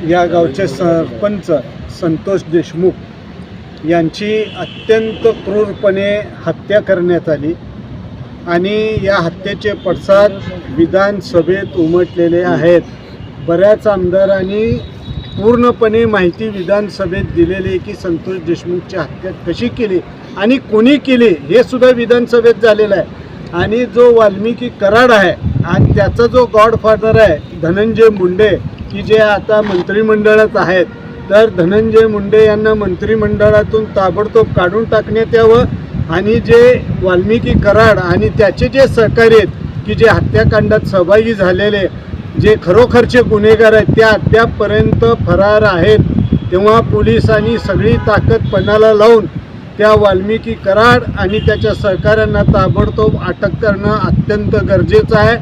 या गावचे सरपंच संतोष देशमुख यांची अत्यंत क्रूरपणे हत्या करण्यात आली आणि या हत्येचे पडसाद विधानसभेत उमटलेले आहेत। बऱ्याच आमदारांनी पूर्णपणे माहिती विधानसभेत दिलेली आहे की संतोष देशमुखची हत्या कशी केली आणि कोणी केली हे सुद्धा विधानसभेत झालेलं आहे। आणि जो वाल्मिकी कराड आहे आणि त्याचा जो गॉडफादर आहे धनंजय मुंडे की जे आता मंत्रिमंडळात आहेत, तर धनंजय मुंडे यांना मंत्रिमंडळातून ताबडतोब काढून टाकण्यात यावं आणि जे वाल्मिकी कराड आणि त्याचे जे सहकारी आहेत की जे हत्याकांडात सहभागी झालेले जे खरोखरचे गुन्हेगार आहेत त्या अद्यापपर्यंत फरार आहेत। तेव्हा पोलिसांनी सगळी ताकद पणाला लावून त्या वाल्मिकी कराड आणि त्याच्या सहकाऱ्यांना ताबडतोब अटक करणं अत्यंत गरजेचं आहे।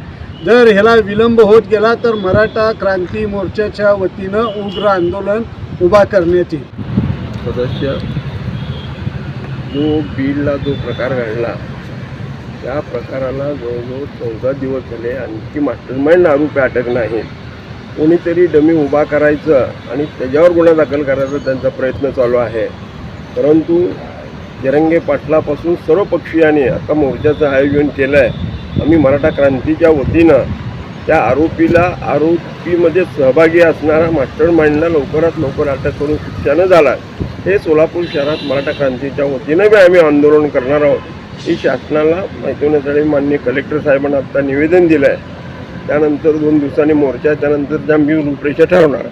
जर ह्याला विलंब होत गेला तर मराठा क्रांती मोर्चाच्या वतीनं उग्र आंदोलन उभा करण्यात येईल। सदस्य जो बीडला जो प्रकार घडला त्या प्रकाराला जवळजवळ 14 दिवस झाले आणखी मास्टरमाइंड आरोपी अटक नाही। कोणीतरी डमी उभा करायचं आणि त्याच्यावर गुन्हा दाखल करायचा त्यांचा प्रयत्न चालू आहे। परंतु जरंगे पाटलापासून सर्व पक्षीयांनी आता मोर्चाचं आयोजन केलं आहे। आम्ही मराठा क्रांतीच्या वतीनं त्या आरोपीमध्ये सहभागी असणारा मास्टरमाइंडला लवकरात लवकर अटक करून शिक्षा न झाला हे सोलापूर शहरात मराठा क्रांतीच्या वतीनं बी आम्ही आंदोलन करणार आहोत। ही शासनाला माहिती होण्यासाठी माननीय कलेक्टर साहेबांना आता निवेदन दिलं आहे। त्यानंतर 2 दिवसांनी मोर्चा, त्यानंतर आम्ही रूपरेषा ठरवणार।